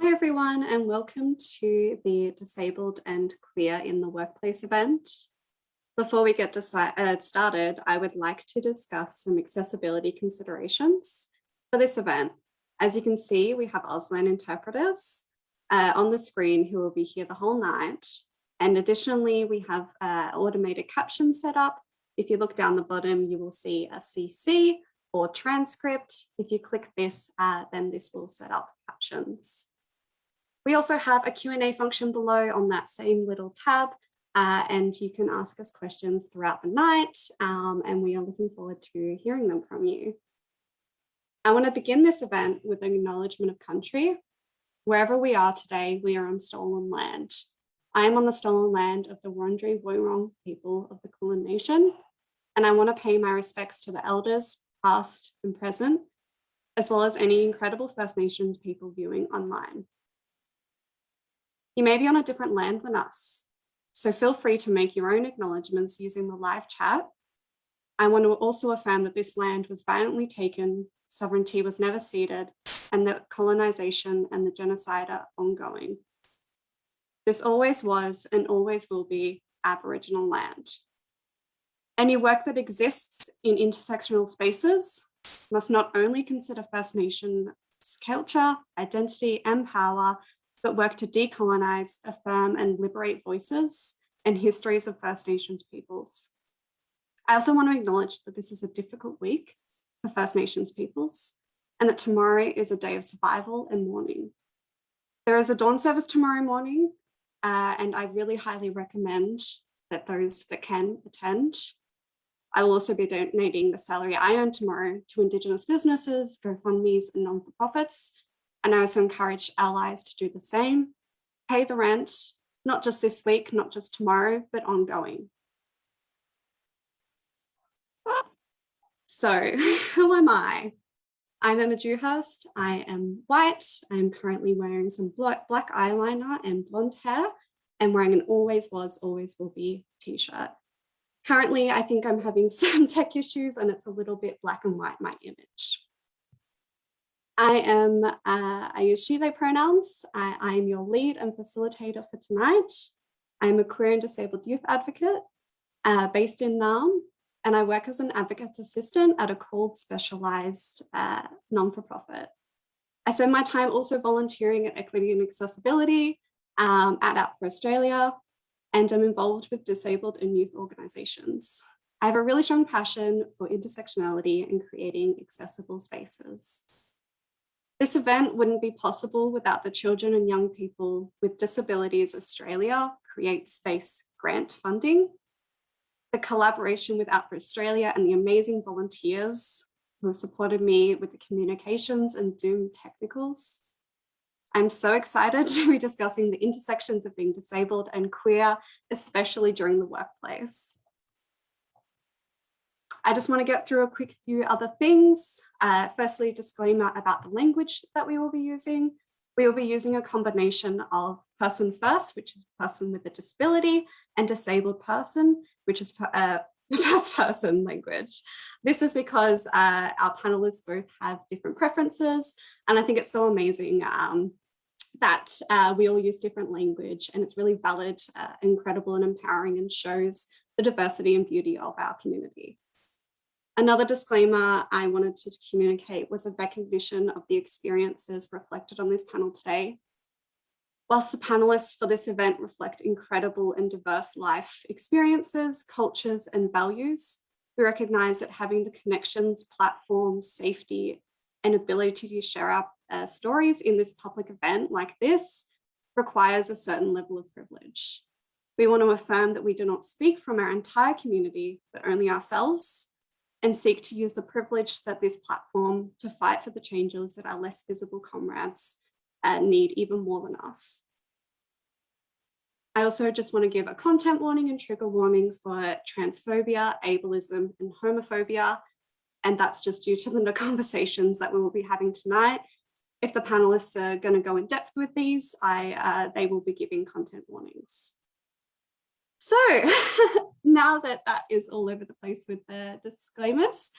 Hi everyone, and welcome to the Disabled and Queer in the Workplace event. Before we get started, I would like to discuss some accessibility considerations for this event. As you can see, we have Auslan interpreters on the screen who will be here the whole night. And additionally, we have automated captions set up. If you look down the bottom, you will see a CC or transcript. If you click this, then this will set up captions. We also have a Q&A function below on that same little tab, and you can ask us questions throughout the night, and we are looking forward to hearing them from you. I want to begin this event with an acknowledgement of country. Wherever we are today, we are on stolen land. I am on the stolen land of the Wurundjeri Woi-wurrung people of the Kulin Nation, and I want to pay my respects to the elders, past and present, as well as any incredible First Nations people viewing online. You may be on a different land than us, so feel free to make your own acknowledgements using the live chat. I want to also affirm that this land was violently taken, sovereignty was never ceded, and that colonization and the genocide are ongoing. This always was and always will be Aboriginal land. Any work that exists in intersectional spaces must not only consider First Nations culture, identity, and power, but work to decolonize, affirm, and liberate voices and histories of First Nations peoples. I also want to acknowledge that this is a difficult week for First Nations peoples, and that tomorrow is a day of survival and mourning. There is a dawn service tomorrow morning, and I really highly recommend that those that can attend. I will also be donating the salary I earn tomorrow to Indigenous businesses, GoFundMes, and non-for-profits. And I also encourage allies to do the same. Pay the rent, not just this week, not just tomorrow, but ongoing. So who am I? I'm Emma Dewhurst. I am white. I'm currently wearing some black eyeliner and blonde hair and wearing an always was, always will be t-shirt. Currently, I think I'm having some tech issues and it's a little bit black and white, my image. I use she, they pronouns. I am your lead and facilitator for tonight. I'm a queer and disabled youth advocate based in Naarm, and I work as an advocate's assistant at a called specialized non-for-profit. I spend my time also volunteering at Equity and Accessibility at Out for Australia, and I'm involved with disabled and youth organizations. I have a really strong passion for intersectionality and creating accessible spaces. This event wouldn't be possible without the Children and Young People with Disabilities Australia Create Space grant funding, the collaboration with Out for Australia and the amazing volunteers who have supported me with the communications and Zoom technicals. I'm so excited to be discussing the intersections of being disabled and queer, especially during the workplace. I just want to get through a quick few other things. Firstly, a disclaimer about the language that we will be using. We will be using a combination of person first, which is person with a disability, and disabled person, which is first person language. This is because our panelists both have different preferences, and I think it's so amazing that we all use different language, and it's really valid, incredible, and empowering, and shows the diversity and beauty of our community. Another disclaimer I wanted to communicate was a recognition of the experiences reflected on this panel today. Whilst the panelists for this event reflect incredible and diverse life experiences, cultures, and values, we recognize that having the connections, platforms, safety, and ability to share our stories in this public event like this requires a certain level of privilege. We want to affirm that we do not speak from our entire community, but only ourselves, and seek to use the privilege that this platform to fight for the changes that our less visible comrades need even more than us. I also just want to give a content warning and trigger warning for transphobia, ableism, and homophobia, and that's just due to the conversations that we will be having tonight. If the panelists are going to go in depth with these, they will be giving content warnings. So now that that is all over the place with the disclaimers,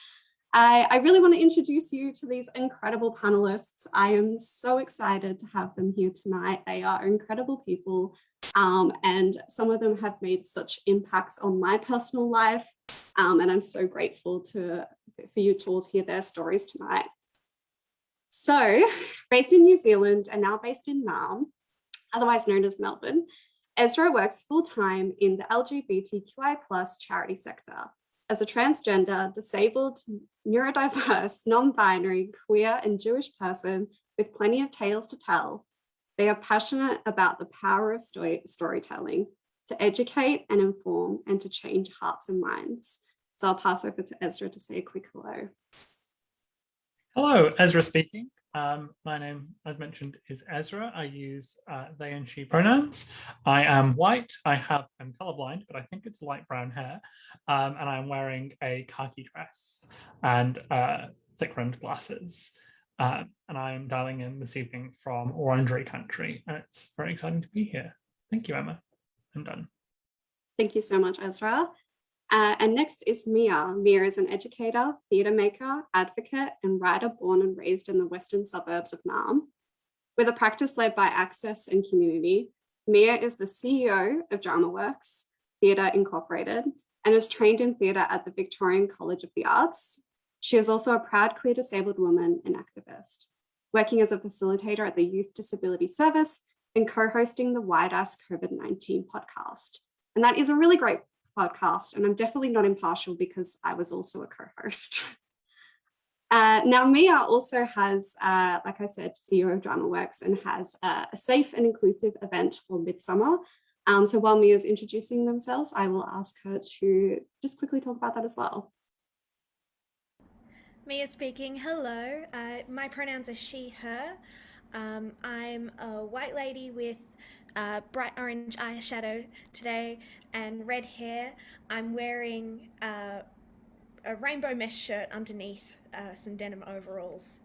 I really want to introduce you to these incredible panelists. I am so excited to have them here tonight. They are incredible people, and some of them have made such impacts on my personal life, and I'm so grateful for you to all hear their stories tonight. So, based in New Zealand and now based in Naarm, otherwise known as Melbourne, Ezra works full-time in the LGBTQI+ charity sector. As a transgender, disabled, neurodiverse, non-binary, queer, and Jewish person with plenty of tales to tell, they are passionate about the power of storytelling to educate and inform and to change hearts and minds. So I'll pass over to Ezra to say a quick hello. Hello, Ezra speaking. My name, as mentioned, is Ezra. I use they and she pronouns. I am white. I'm colorblind, but I think it's light brown hair. And I'm wearing a khaki dress and thick-rimmed glasses. And I'm dialing in this evening from Wurundjeri country. And it's very exciting to be here. Thank you, Emma. I'm done. Thank you so much, Ezra. And next is Mia. Mia is an educator, theatre maker, advocate, and writer born and raised in the western suburbs of Naarm. With a practice led by Access and Community, Mia is the CEO of DramaWorks Theatre Incorporated and is trained in theatre at the Victorian College of the Arts. She is also a proud queer disabled woman and activist, working as a facilitator at the Youth Disability Service and co-hosting the Wide Ass COVID-19 podcast. And that is a really great podcast, and I'm definitely not impartial because I was also a co-host. Now, Mia also has, like I said, CEO of DramaWorks and has a safe and inclusive event for Midsummer. So while Mia's introducing themselves, I will ask her to just quickly talk about that as well. Mia speaking. Hello. My pronouns are she, her. I'm a white lady with bright orange eyeshadow today and red hair. I'm wearing a rainbow mesh shirt underneath some denim overalls.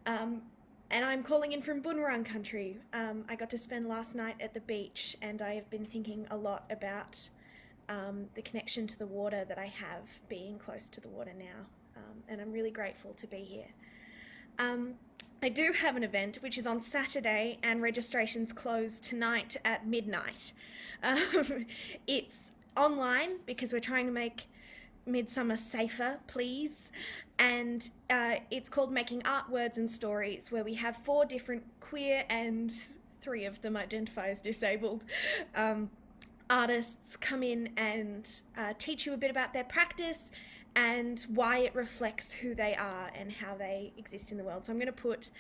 And I'm calling in from Boonwurrung country. I got to spend last night at the beach, and I have been thinking a lot about the connection to the water that I have, being close to the water now. And I'm really grateful to be here. I do have an event which is on Saturday, and registrations close tonight at midnight. It's online because we're trying to make Midsummer safer, please. And it's called Making Art, Words and Stories, where we have 4 different queer and 3 of them identify as disabled artists come in and teach you a bit about their practice and why it reflects who they are and how they exist in the world. So I'm going to put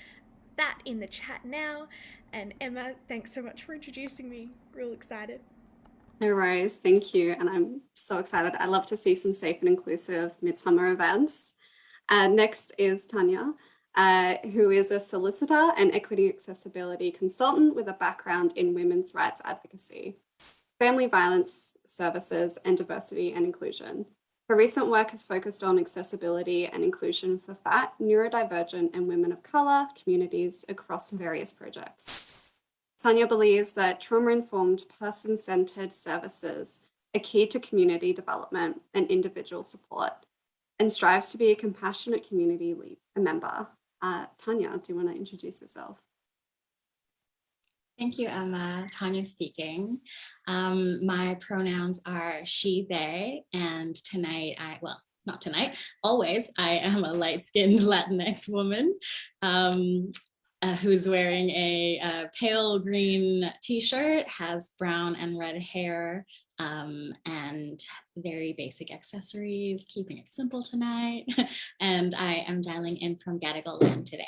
that in the chat now. And Emma, thanks so much for introducing me. Real excited. No worries, thank you. And I'm so excited. I love to see some safe and inclusive Midsummer events. Next is Tanya, who is a solicitor and equity accessibility consultant with a background in women's rights advocacy, family violence services, and diversity and inclusion. Her recent work has focused on accessibility and inclusion for fat, neurodivergent, and women of colour communities across various projects. Tanya believes that trauma-informed, person-centered services are key to community development and individual support, and strives to be a compassionate community member. Tanya, do you want to introduce yourself? Thank you, Emma. Tanya speaking. My pronouns are she, they, and tonight, not tonight, always, I am a light-skinned Latinx woman who's wearing a pale green t-shirt, has brown and red hair, and very basic accessories, keeping it simple tonight. And I am dialing in from Gadigal Land today.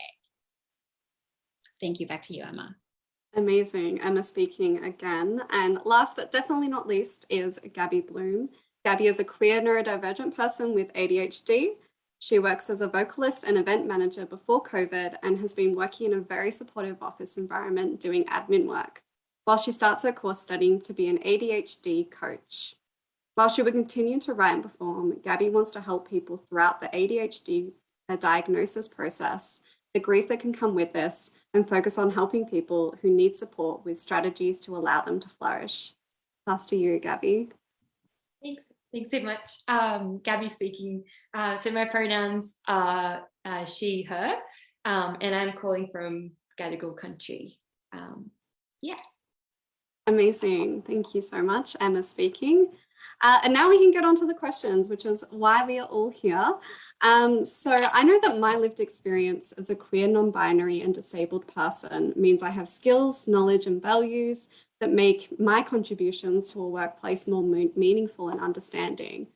Thank you. Back to you, Emma. Amazing. Emma speaking again. And last but definitely not least is Gabby Bloom. Gabby is a queer neurodivergent person with ADHD. She works as a vocalist and event manager before COVID and has been working in a very supportive office environment doing admin work, while she starts her course studying to be an ADHD coach. While she will continue to write and perform, Gabby wants to help people throughout the ADHD diagnosis process, the grief that can come with this, and focus on helping people who need support with strategies to allow them to flourish. Pass to you, Gabby. Thanks. Thanks so much. Gabby speaking. So my pronouns are she, her, and I'm calling from Gadigal country. Yeah. Amazing. Thank you so much. Emma speaking. And now we can get on to the questions, which is why we are all here. So I know that my lived experience as a queer, non-binary and disabled person means I have skills, knowledge and values that make my contributions to a workplace more meaningful and understanding.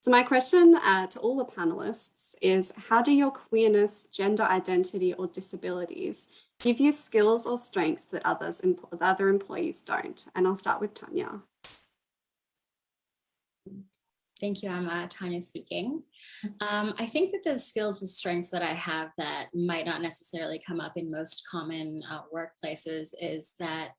So my question to all the panelists is, how do your queerness, gender identity or disabilities give you skills or strengths that other employees don't? And I'll start with Tanya. Thank you, I'm Tanya speaking. I think that the skills and strengths that I have that might not necessarily come up in most common workplaces is that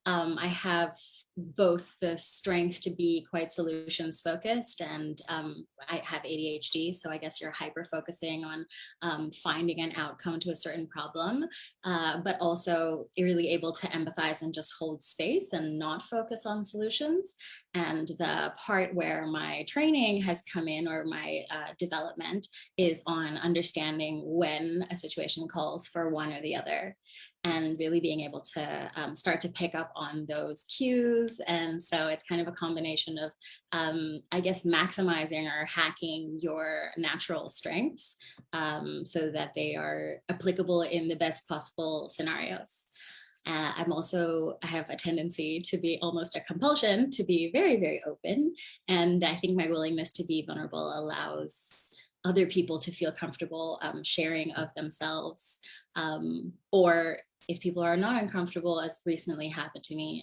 I have both the strength to be quite solutions focused, and I have ADHD, so I guess you're hyper focusing on finding an outcome to a certain problem, but also really able to empathize and just hold space and not focus on solutions. And the part where my training has come in, or my development, is on understanding when a situation calls for one or the other, and really being able to start to pick up on those cues. And so it's kind of a combination of, I guess, maximizing or hacking your natural strengths so that they are applicable in the best possible scenarios. I have a tendency to be, almost a compulsion to be very, very open. And I think my willingness to be vulnerable allows other people to feel comfortable sharing of themselves, or if people are not uncomfortable, as recently happened to me,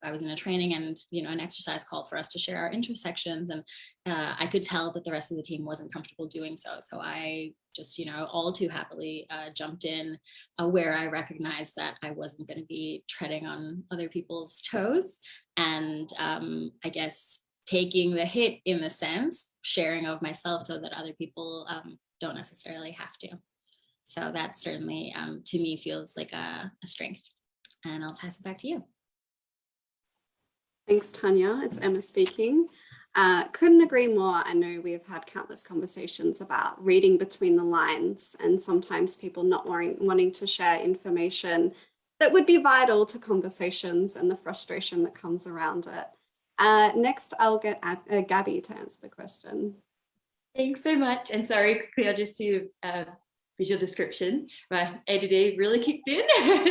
I was in a training and an exercise called for us to share our intersections, and I could tell that the rest of the team wasn't comfortable doing so. So I just all too happily jumped in where I recognized that I wasn't going to be treading on other people's toes, and I guess taking the hit, in the sense, sharing of myself so that other people don't necessarily have to. So that certainly, to me, feels like a strength. And I'll pass it back to you. Thanks, Tanya. It's Emma speaking. Couldn't agree more. I know we have had countless conversations about reading between the lines, and sometimes people not wanting to share information that would be vital to conversations, and the frustration that comes around it. Next, I'll get Gabby to answer the question. Thanks so much. And sorry, quickly, I'll just do a visual description. My ADD really kicked in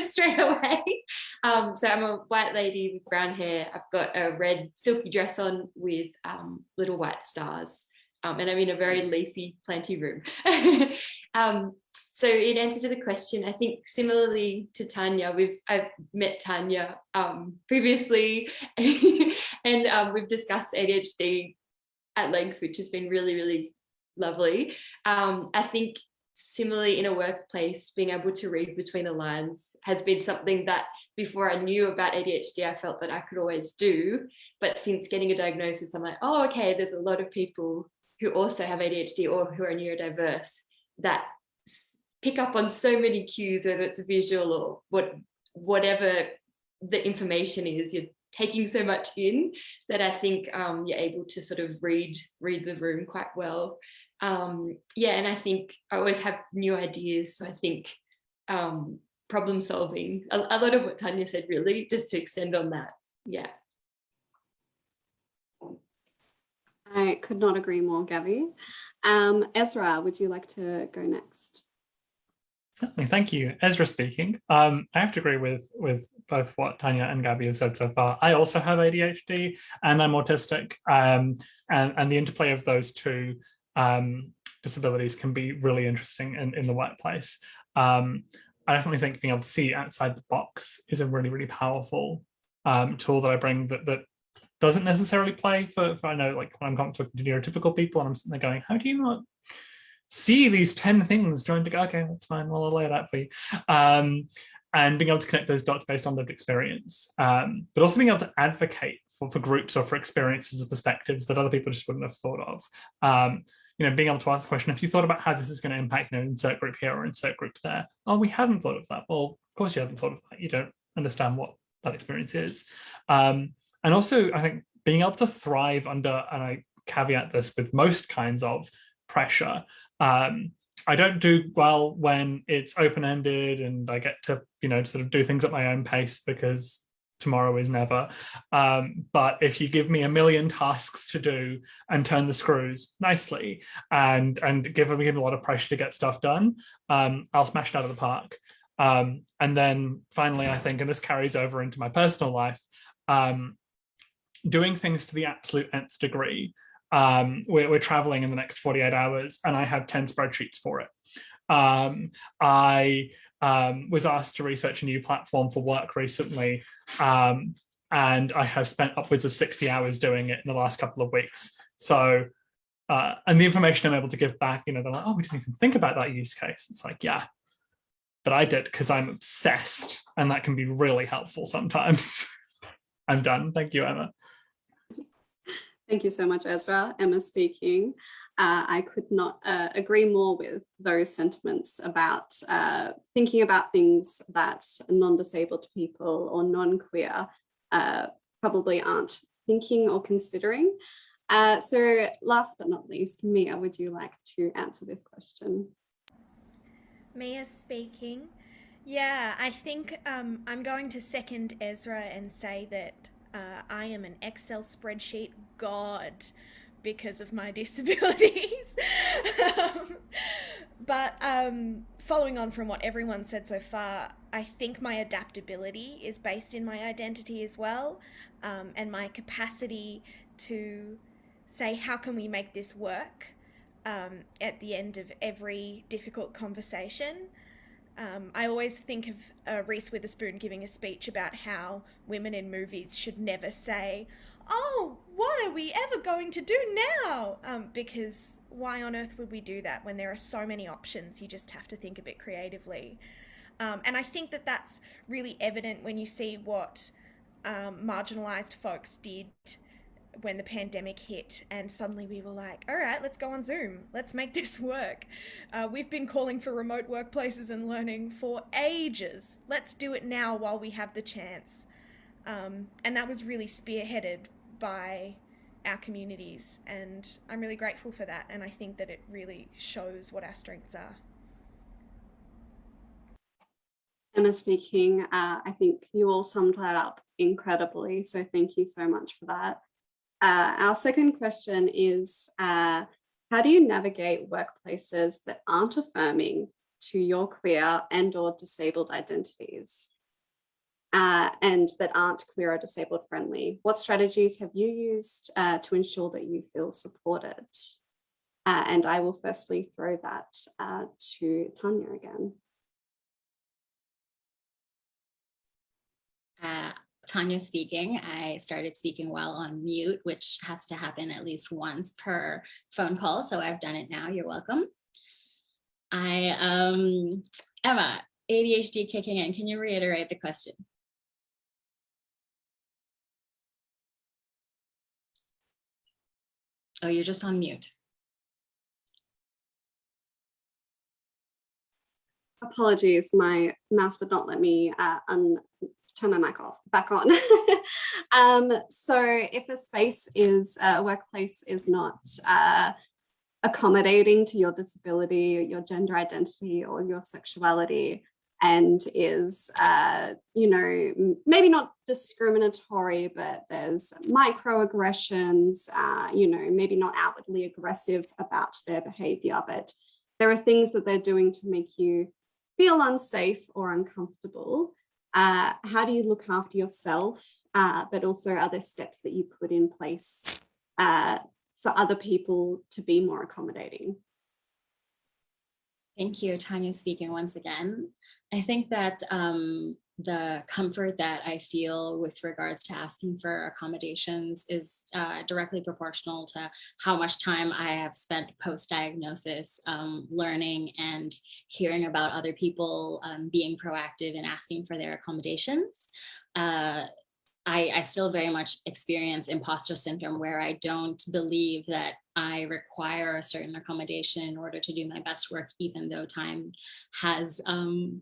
straight away. So I'm a white lady with brown hair. I've got a red silky dress on with little white stars. And I'm in a very leafy, planty room. So in answer to the question, I think similarly to Tanya, I've met Tanya previously, and we've discussed ADHD at length, which has been really, really lovely. I think similarly in a workplace, being able to read between the lines has been something that before I knew about ADHD, I felt that I could always do. But since getting a diagnosis, I'm like, oh, okay, there's a lot of people who also have ADHD or who are neurodiverse that pick up on so many cues, whether it's visual or whatever the information is. You're taking so much in that I think you're able to sort of read the room quite well. Yeah, and I think I always have new ideas. So I think problem solving, a lot of what Tanya said, really, just to extend on that. Yeah. I could not agree more, Gabby. Ezra, would you like to go next? Certainly, thank you. Ezra speaking. I have to agree with both what Tanya and Gabby have said so far. I also have ADHD and I'm autistic, and the interplay of those two disabilities can be really interesting in the workplace. I definitely think being able to see outside the box is a really, really powerful tool that I bring that doesn't necessarily play for I know, like when I'm talking to neurotypical people and I'm sitting there going, how do you not see these 10 things joined together? Okay, that's fine, well, I'll lay it out for you. And being able to connect those dots based on lived experience, but also being able to advocate for groups or for experiences or perspectives that other people just wouldn't have thought of. Being able to ask the question, if you thought about how this is going to impact, insert group here or insert groups there. Oh, we hadn't thought of that. Well, of course you haven't thought of that. You don't understand what that experience is. And also, I think being able to thrive under, and I caveat this with most kinds of pressure. I don't do well when it's open-ended and I get to, sort of do things at my own pace, because tomorrow is never. But if you give me a million tasks to do and turn the screws nicely and give me a lot of pressure to get stuff done, I'll smash it out of the park. And then finally, I think, and this carries over into my personal life, doing things to the absolute nth degree. We're traveling in the next 48 hours and I have 10 spreadsheets for it. I was asked to research a new platform for work recently, and I have spent upwards of 60 hours doing it in the last couple of weeks. So, and the information I'm able to give back, they're like, oh, we didn't even think about that use case. It's like, yeah, but I did, because I'm obsessed, and that can be really helpful sometimes. I'm done. Thank you, Emma. Thank you so much, Ezra. Emma speaking. I could not agree more with those sentiments about thinking about things that non-disabled people or non-queer probably aren't thinking or considering. So last but not least, Mia, would you like to answer this question? Mia speaking. Yeah, I think I'm going to second Ezra and say that I am an Excel spreadsheet god because of my disabilities. But following on from what everyone said so far, I think my adaptability is based in my identity as well, and my capacity to say, how can we make this work at the end of every difficult conversation. I always think of Reese Witherspoon giving a speech about how women in movies should never say, oh, what are we ever going to do now? Because why on earth would we do that when there are so many options? You just have to think a bit creatively. And I think that that's really evident when you see what marginalized folks did when the pandemic hit, and suddenly we were like, all right, let's go on Zoom. Let's make this work. We've been calling for remote workplaces and learning for ages. Let's do it now while we have the chance. And that was really spearheaded by our communities, and I'm really grateful for that, and I think that it really shows what our strengths are. Emma speaking. I think you all summed that up incredibly, so thank you so much for that. Our second question is, how do you navigate workplaces that aren't affirming to your queer and or disabled identities, and that aren't queer or disabled friendly? What strategies have you used to ensure that you feel supported? And I will firstly throw that to Tanya again. Tanya speaking. I started speaking while on mute, which has to happen at least once per phone call. So I've done it now. You're welcome. Emma, ADHD kicking in. Can you reiterate the question? Oh, you're just on mute. Apologies, my mouse would not let me turn my mic back on. So if a space is, a workplace is not accommodating to your disability, your gender identity, or your sexuality, and is, maybe not discriminatory, but there's microaggressions, maybe not outwardly aggressive about their behavior, but there are things that they're doing to make you feel unsafe or uncomfortable. How do you look after yourself, but also other steps that you put in place for other people to be more accommodating? Thank you, Tanya speaking once again. I think that the comfort that I feel with regards to asking for accommodations is directly proportional to how much time I have spent post-diagnosis learning and hearing about other people being proactive and asking for their accommodations. I still very much experience imposter syndrome, where I don't believe that I require a certain accommodation in order to do my best work, even though time has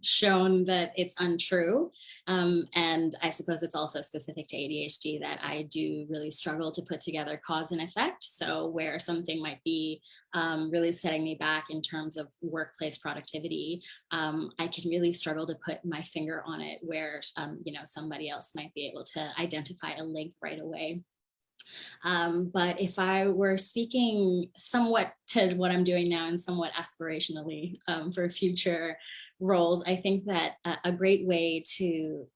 shown that it's untrue. And I suppose it's also specific to ADHD that I do really struggle to put together cause and effect. So where something might be really setting me back in terms of workplace productivity, I can really struggle to put my finger on it, where somebody else might be able to identify a link right away. But if I were speaking somewhat to what I'm doing now and somewhat aspirationally for future roles, I think that a great way to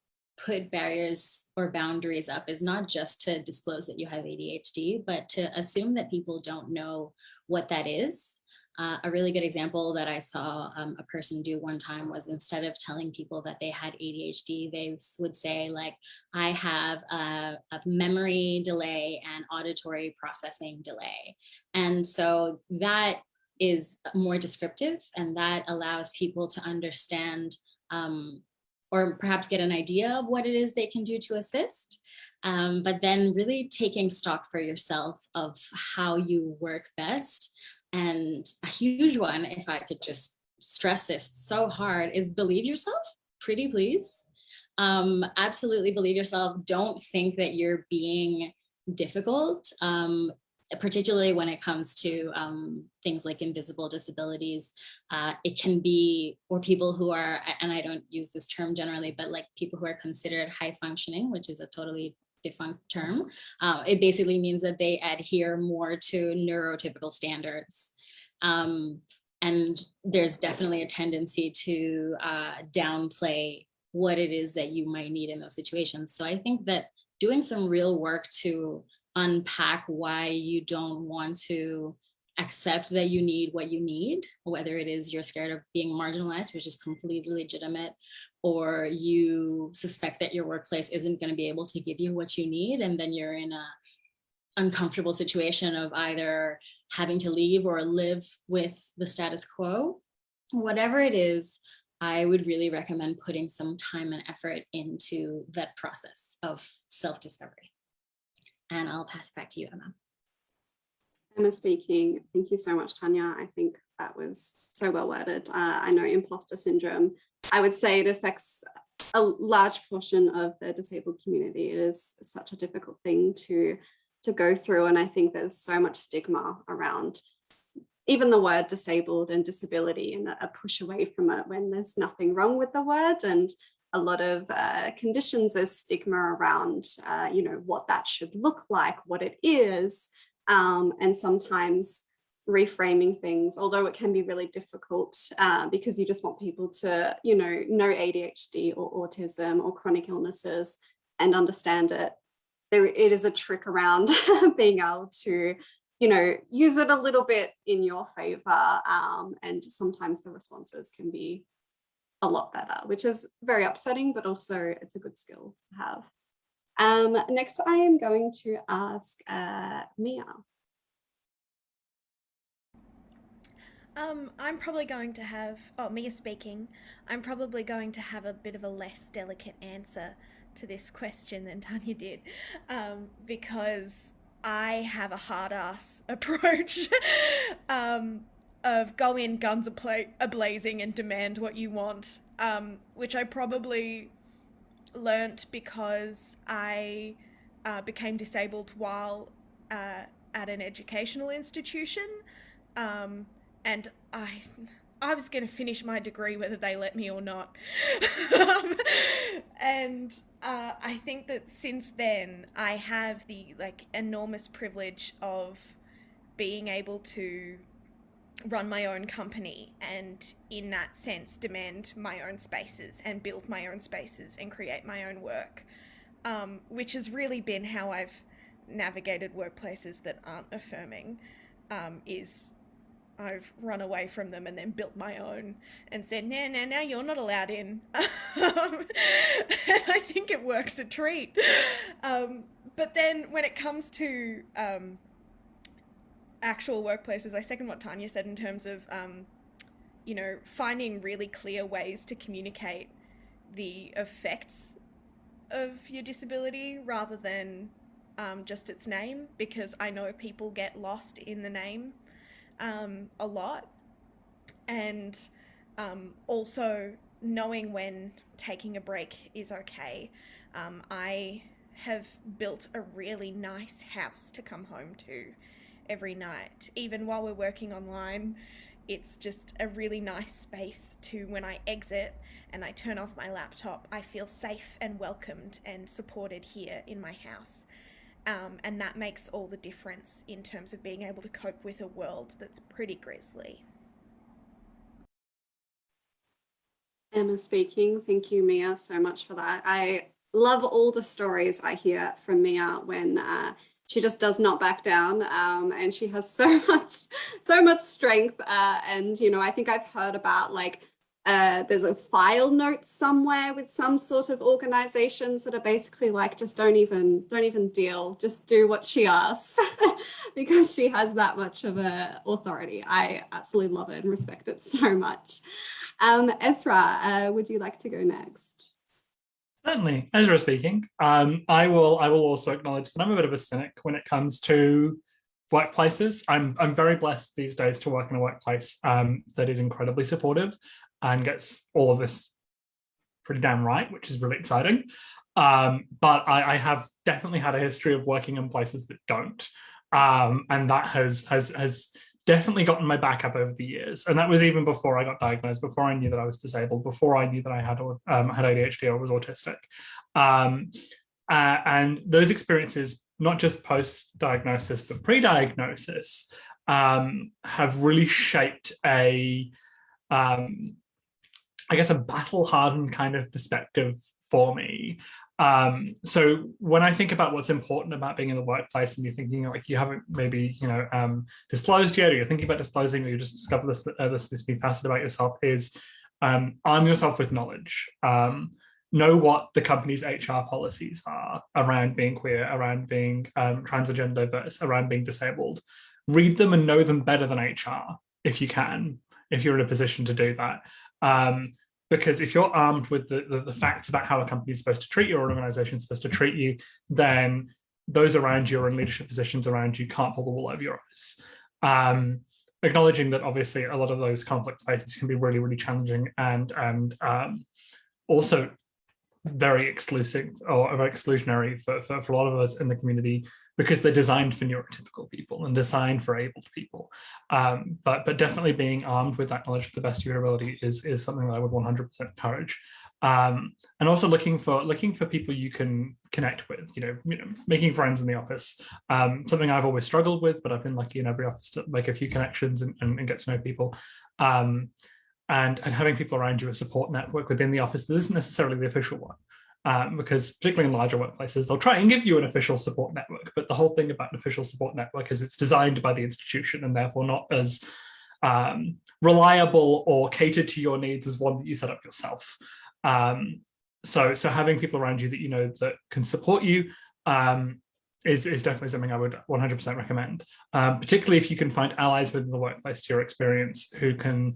put barriers or boundaries up is not just to disclose that you have ADHD, but to assume that people don't know what that is. A really good example that I saw a person do one time was, instead of telling people that they had ADHD, they would say, like, I have a memory delay and auditory processing delay. And so that is more descriptive, and that allows people to understand or perhaps get an idea of what it is they can do to assist. But then really taking stock for yourself of how you work best. And a huge one, if I could just stress this so hard, is believe yourself, pretty please. Absolutely believe yourself. Don't think that you're being difficult, particularly when it comes to things like invisible disabilities. It can be, or people who are, and I don't use this term generally, but like people who are considered high functioning, which is a totally defunct term. It basically means that they adhere more to neurotypical standards. And there's definitely a tendency to downplay what it is that you might need in those situations. So I think that doing some real work to unpack why you don't want to accept that you need what you need, whether it is you're scared of being marginalized, which is completely legitimate, or you suspect that your workplace isn't going to be able to give you what you need, and then you're in a uncomfortable situation of either having to leave or live with the status quo. Whatever it is, I would really recommend putting some time and effort into that process of self-discovery. And I'll pass it back to you, Emma. Emma speaking. Thank you so much, Tanya. I think that was so well worded. I know imposter syndrome, I would say it affects a large portion of the disabled community. It is such a difficult thing to go through. And I think there's so much stigma around even the word disabled and disability, and a push away from it when there's nothing wrong with the word. And a lot of conditions, there's stigma around, what that should look like, what it is. And sometimes reframing things, although it can be really difficult because you just want people to, know ADHD or autism or chronic illnesses and understand it. It is a trick around being able to, use it a little bit in your favor. And sometimes the responses can be a lot better, which is very upsetting, but also it's a good skill to have. Next, I am going to ask Mia. I'm probably going to have, Mia speaking, I'm probably going to have a bit of a less delicate answer to this question than Tanya did, because I have a hard-ass approach of go in guns a-blazing and demand what you want, which I probably learnt because I became disabled while at an educational institution. And I was going to finish my degree whether they let me or not. And I think that since then I have the enormous privilege of being able to run my own company, and in that sense demand my own spaces and build my own spaces and create my own work, which has really been how I've navigated workplaces that aren't affirming. I've run away from them and then built my own and said, no, you're not allowed in. And I think it works a treat. But then when it comes to actual workplaces, I second what Tanya said in terms of, finding really clear ways to communicate the effects of your disability rather than just its name, because I know people get lost in the name a lot. And also knowing when taking a break is okay. I have built a really nice house to come home to every night. Even while we're working online, it's just a really nice space to, when I exit and I turn off my laptop, I feel safe and welcomed and supported here in my house. And that makes all the difference in terms of being able to cope with a world that's pretty grisly. Emma speaking. Thank you, Mia, so much for that. I love all the stories I hear from Mia when she just does not back down, and she has so much strength. And you know, I think I've heard about like there's a file note somewhere with some sort of organizations that are basically like, just don't even deal, just do what she asks, because she has that much of a authority. I absolutely love it and respect it so much. Ezra, would you like to go next? Certainly, Ezra speaking. I will also acknowledge that I'm a bit of a cynic when it comes to workplaces. I'm very blessed these days to work in a workplace that is incredibly supportive and gets all of this pretty damn right, which is really exciting. But I have definitely had a history of working in places that don't, and that has definitely gotten my back up over the years. And that was even before I got diagnosed, before I knew that I was disabled, before I knew that I had ADHD or was autistic. And those experiences, not just post-diagnosis, but pre-diagnosis, have really shaped a battle-hardened kind of perspective for me. So when I think about what's important about being in the workplace, and you're thinking like you haven't maybe disclosed yet, or you're thinking about disclosing, or you just discover this new facet about yourself, is arm yourself with knowledge. Know what the company's HR policies are around being queer, around being trans or gender diverse, around being disabled. Read them and know them better than HR if you can, if you're in a position to do that. Because if you're armed with the facts about how a company is supposed to treat you or an organization is supposed to treat you, then those around you or in leadership positions around you can't pull the wool over your eyes. Acknowledging that obviously a lot of those conflict spaces can be really, really challenging and also very exclusive or very exclusionary for a lot of us in the community, because they're designed for neurotypical people and designed for abled people. But definitely being armed with that knowledge to the best of your ability is something that I would 100% encourage. And also looking for people you can connect with, making friends in the office. Something I've always struggled with, but I've been lucky in every office to make a few connections and get to know people. And having people around you, a support network within the office that isn't necessarily the official one. Because particularly in larger workplaces, they'll try and give you an official support network, but the whole thing about an official support network is it's designed by the institution and therefore not as reliable or catered to your needs as one that you set up yourself. So having people around you that you know that can support you is definitely something I would 100% recommend, particularly if you can find allies within the workplace to your experience who can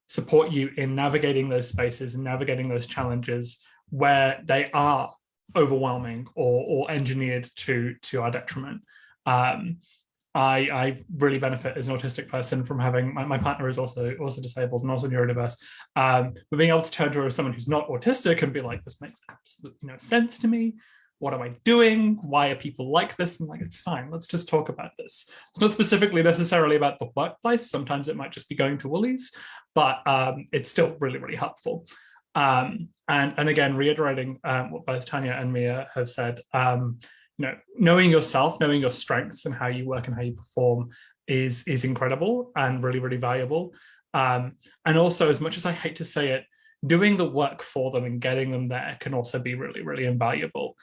support you in navigating those spaces and navigating those challenges where they are overwhelming or engineered to our detriment. I really benefit as an autistic person from having my partner is also disabled and also neurodiverse, but being able to turn to her as someone who's not autistic and be like, this makes absolutely no sense to me. What am I doing? Why are people like this? And like, it's fine. Let's just talk about this. It's not specifically necessarily about the workplace. Sometimes it might just be going to Woolies, but it's still really, really helpful. And again, reiterating what both Tanya and Mia have said, knowing yourself, knowing your strengths and how you work and how you perform is incredible and really, really valuable. And also, as much as I hate to say it, doing the work for them and getting them there can also be really, really invaluable.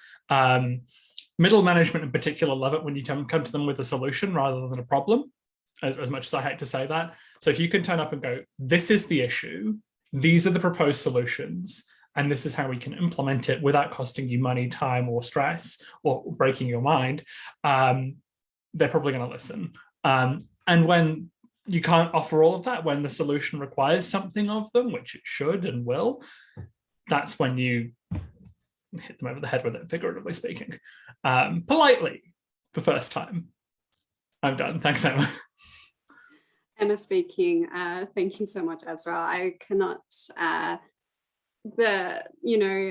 Middle management in particular love it when you come to them with a solution rather than a problem, as much as I hate to say that. So if you can turn up and go, this is the issue, these are the proposed solutions, and this is how we can implement it without costing you money, time, or stress, or breaking your mind, they're probably going to listen. And when you can't offer all of that, when the solution requires something of them, which it should and will, that's when you hit them over the head with it, figuratively speaking. politely the first time. I'm done. Thanks, Emma. Emma speaking. Thank you so much, Ezra. I cannot,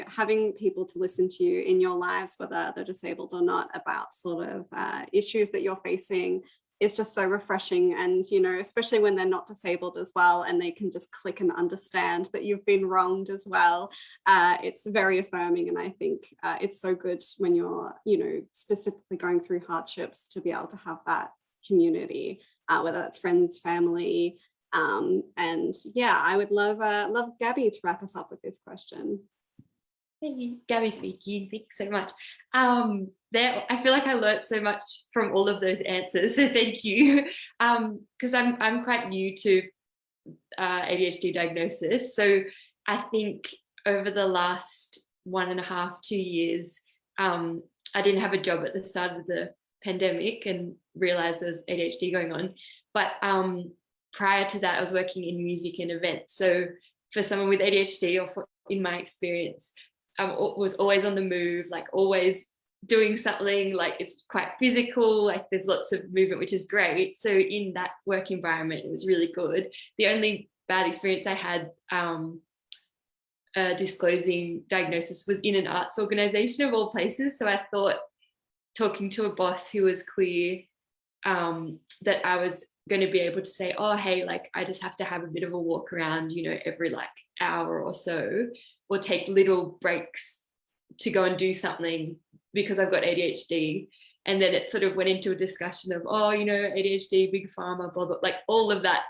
having people to listen to you in your lives, whether they're disabled or not, about sort of issues that you're facing is just so refreshing. And, especially when they're not disabled as well, and they can just click and understand that you've been wronged as well. It's very affirming. And I think it's so good when you're, specifically going through hardships to be able to have that community, whether that's friends, family. And yeah, I would love Gabby to wrap us up with this question. Thank you. Gabby speaking. Thanks so much. I feel like I learned so much from all of those answers. So thank you. Because I'm quite new to ADHD diagnosis. So I think over the last 1.5, 2 years, I didn't have a job at the start of the pandemic and realized there's ADHD going on. But prior to that, I was working in music and events. So for someone with ADHD, in my experience, was always on the move, like always doing something, like it's quite physical, like there's lots of movement, which is great. So in that work environment, it was really good. The only bad experience I had disclosing diagnosis was in an arts organization of all places. So I thought, talking to a boss who was queer, that I was going to be able to say, oh, hey, like I just have to have a bit of a walk around, every like hour or so, or take little breaks to go and do something because I've got ADHD. And then it sort of went into a discussion of, oh, ADHD, big pharma, blah, blah, like all of that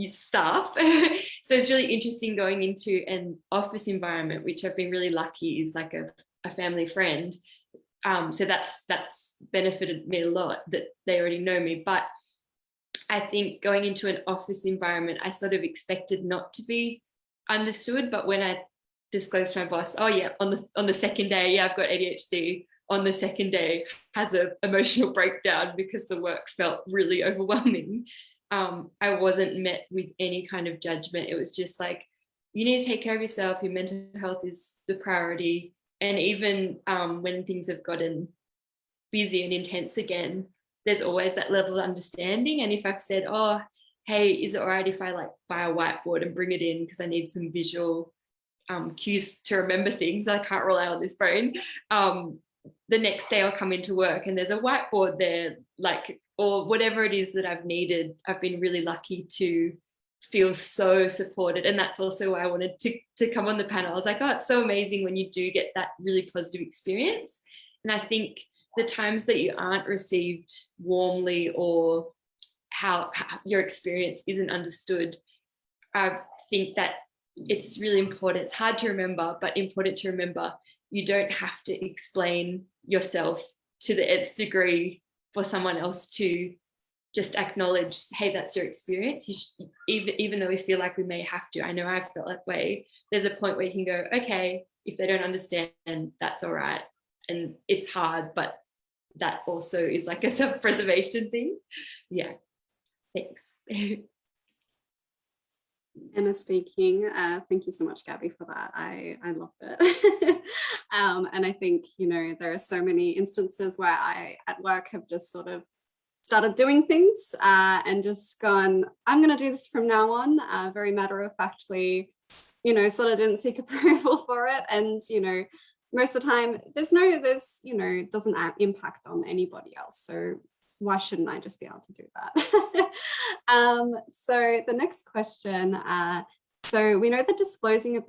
stuff. So it's really interesting going into an office environment, which I've been really lucky is like a family friend. So that's benefited me a lot that they already know me. But I think going into an office environment, I sort of expected not to be understood. But when I disclosed to my boss, oh yeah, on the second day, yeah, I've got ADHD. On the second day, has an emotional breakdown because the work felt really overwhelming. I wasn't met with any kind of judgment. It was just like, you need to take care of yourself. Your mental health is the priority. And even when things have gotten busy and intense again, there's always that level of understanding. And if I've said, oh, hey, is it all right if I like buy a whiteboard and bring it in because I need some visual cues to remember things, I can't rely on this brain. The next day I'll come into work and there's a whiteboard there, like, or whatever it is that I've needed. I've been really lucky to feel so supported. And that's also why I wanted to come on the panel. I was like, oh, it's so amazing when you do get that really positive experience. And I think the times that you aren't received warmly or how your experience isn't understood, I think that it's really important. It's hard to remember, but important to remember. You don't have to explain yourself to the nth degree for someone else to just acknowledge, hey, that's your experience. Even though we feel like we may have to, I know I've felt that way, there's a point where you can go, okay, if they don't understand, that's all right. And it's hard, but that also is like a self-preservation thing. Yeah, thanks. Emma speaking. Thank you so much, Gabby, for that. I loved it. And I think, there are so many instances where I at work have just sort of started doing things and just gone, I'm going to do this from now on, very matter-of-factly, sort of didn't seek approval for it. And, most of the time it doesn't impact on anybody else. So why shouldn't I just be able to do that? So the next question, so we know that disclosing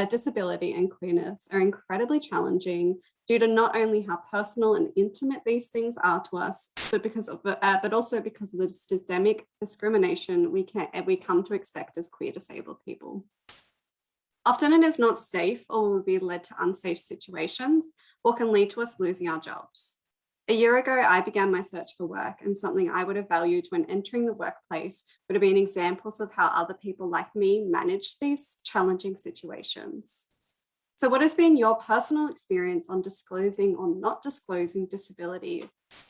disability and queerness are incredibly challenging due to not only how personal and intimate these things are to us, but also because of the systemic discrimination we come to expect as queer disabled people. Often it is not safe or will be led to unsafe situations or can lead to us losing our jobs. A year ago, I began my search for work, and something I would have valued when entering the workplace would have been examples of how other people like me manage these challenging situations. So what has been your personal experience on disclosing or not disclosing disability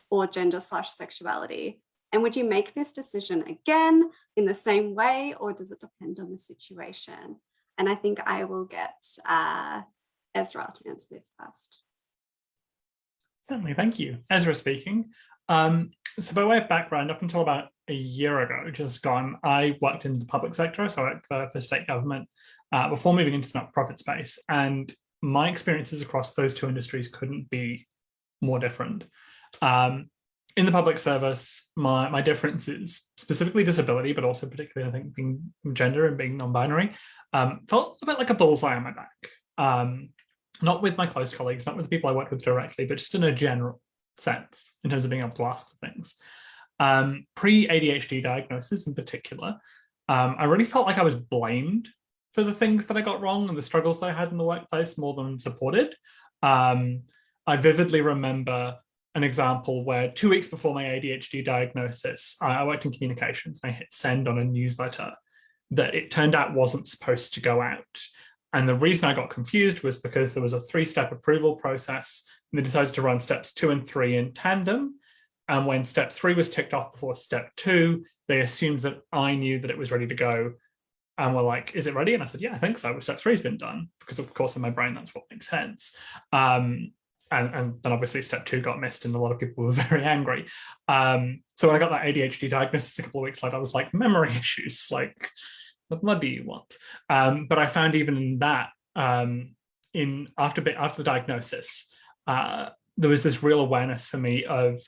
or gender/sexuality? And would you make this decision again in the same way, or does it depend on the situation? And I think I will get Ezra to answer this first. Certainly, thank you. Ezra speaking. So by way of background, up until about a year ago, just gone, I worked in the public sector, so I worked for state government before moving into the not-for-profit space. And my experiences across those two industries couldn't be more different. In the public service, my differences, specifically disability, but also particularly, I think, being gender and being non-binary, felt a bit like a bullseye on my back. Not with my close colleagues, not with the people I worked with directly, but just in a general sense, in terms of being able to ask for things. Pre-ADHD diagnosis in particular, I really felt like I was blamed for the things that I got wrong and the struggles that I had in the workplace more than supported. I vividly remember an example where 2 weeks before my ADHD diagnosis, I worked in communications and I hit send on a newsletter that it turned out wasn't supposed to go out. And the reason I got confused was because there was a 3-step approval process and they decided to run steps 2 and 3 in tandem. And when step 3 was ticked off before step 2, they assumed that I knew that it was ready to go and were like, is it ready? And I said, yeah, I think so. Step 3 has been done because of course in my brain, that's what makes sense. And then obviously step 2 got missed and a lot of people were very angry. So when I got that ADHD diagnosis a couple of weeks later, I was like, memory issues, like, what do you want? But I found even in that, after the diagnosis, there was this real awareness for me of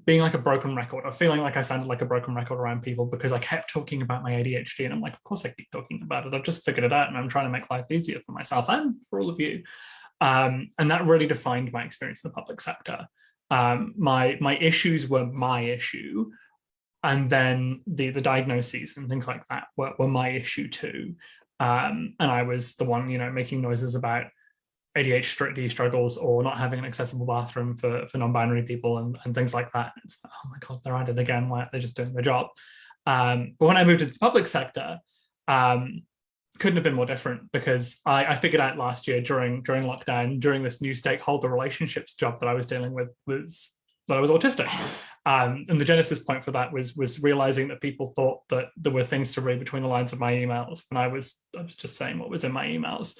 being like a broken record, of feeling like I sounded like a broken record around people because I kept talking about my ADHD. And I'm like, of course I keep talking about it. I've just figured it out and I'm trying to make life easier for myself and for all of you. And that really defined my experience in the public sector. My issues were my issue. And then the diagnoses and things like that were my issue too. And I was the one, making noises about ADHD struggles or not having an accessible bathroom for non-binary people and things like that. It's, oh my God, they're at it again. Why aren't they just doing their job? But when I moved into the public sector, couldn't have been more different because I figured out last year during lockdown, during this new stakeholder relationships job that I was dealing with, was that I was autistic. And the genesis point for that was realizing that people thought that there were things to read between the lines of my emails when I was just saying what was in my emails.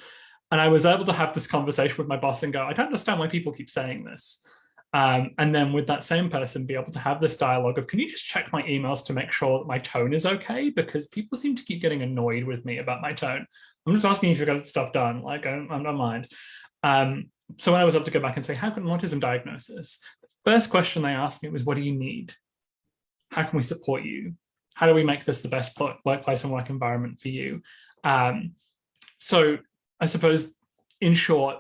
And I was able to have this conversation with my boss and go, I don't understand why people keep saying this. And then with that same person, be able to have this dialogue of, can you just check my emails to make sure that my tone is okay? Because people seem to keep getting annoyed with me about my tone. I'm just asking if you got stuff done. Like, I don't mind. So when I was able to go back and say, how can autism diagnosis? The first question they asked me was, what do you need? How can we support you? How do we make this the best workplace and work environment for you? So I suppose, in short,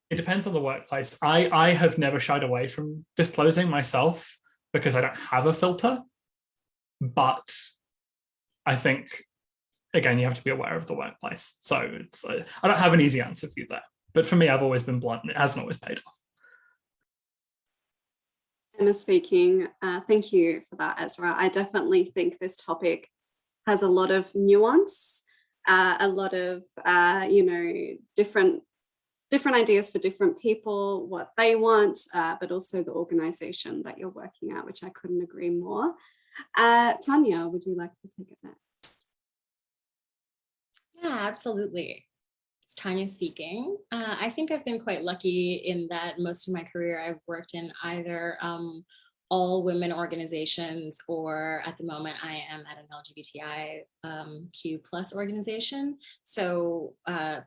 it depends on the workplace. I have never shied away from disclosing myself because I don't have a filter. But I think, again, you have to be aware of the workplace. So I don't have an easy answer for you there. But for me, I've always been blunt and it hasn't always paid off. Emma speaking. Thank you for that, Ezra. I definitely think this topic has a lot of nuance, a lot of, different ideas for different people, what they want, but also the organization that you're working at, which I couldn't agree more. Tanya, would you like to take it next? Yeah, absolutely. It's Tanya speaking. I think I've been quite lucky in that most of my career I've worked in either all women organizations, or at the moment I am at an LGBTIQ plus organization. So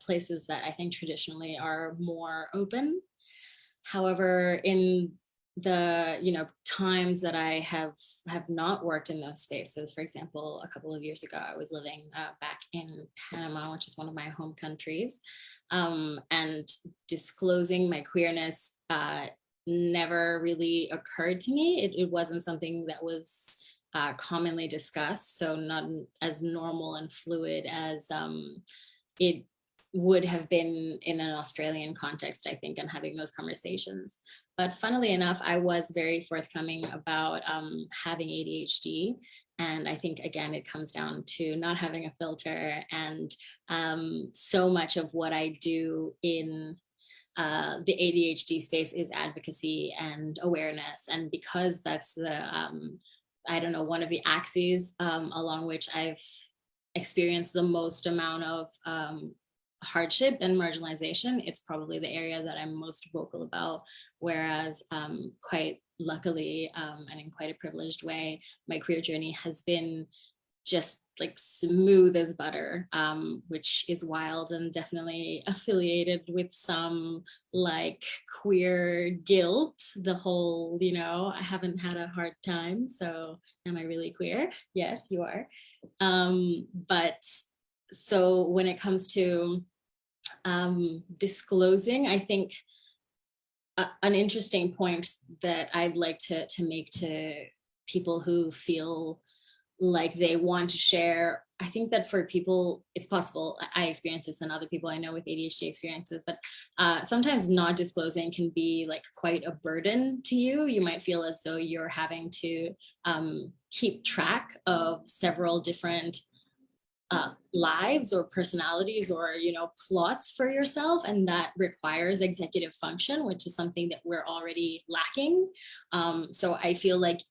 places that I think traditionally are more open. However, in the times that I have not worked in those spaces, for example, a couple of years ago, I was living back in Panama, which is one of my home countries, and disclosing my queerness never really occurred to me. It wasn't something that was commonly discussed, so not as normal and fluid as it would have been in an Australian context, I think, and having those conversations. But funnily enough, I was very forthcoming about having ADHD. And I think, again, it comes down to not having a filter. And so much of what I do in the ADHD space is advocacy and awareness. And because that's one of the axes along which I've experienced the most amount of hardship and marginalization, it's probably the area that I'm most vocal about. Whereas quite luckily, and in quite a privileged way, my queer journey has been just like smooth as butter, which is wild, and definitely affiliated with some like queer guilt. The whole, I haven't had a hard time, so am I really queer? Yes, you are. But so when it comes to disclosing, I think an interesting point that I'd like to make to people who feel like they want to share. I think that for people, it's possible. I experience this, and other people I know with ADHD experiences, but sometimes not disclosing can be like quite a burden to you. You might feel as though you're having to keep track of several different lives or personalities or plots for yourself, and that requires executive function, which is something that we're already lacking. So I feel like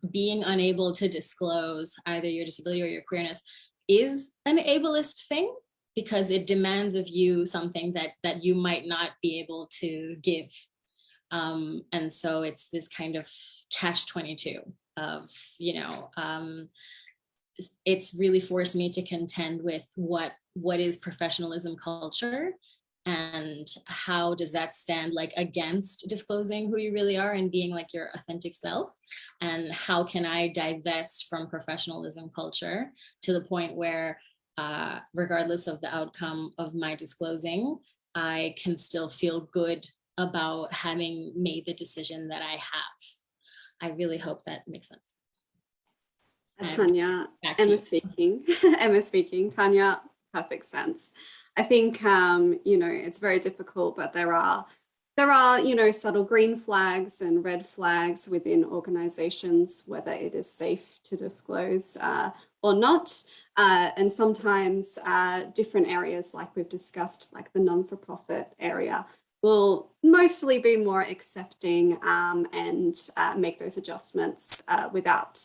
being unable to disclose either your disability or your queerness is an ableist thing, because it demands of you something that you might not be able to give. And so it's this kind of catch-22 of, it's really forced me to contend with what is professionalism culture, and how does that stand like against disclosing who you really are and being like your authentic self, and how can I divest from professionalism culture to the point where regardless of the outcome of my disclosing, I can still feel good about having made the decision that I have. I really hope that makes sense. Tanya, Emma speaking. Emma speaking. Tanya, perfect sense. I think it's very difficult, but there are subtle green flags and red flags within organizations, whether it is safe to disclose or not. And sometimes different areas, like we've discussed, like the non-for-profit area, will mostly be more accepting and make those adjustments without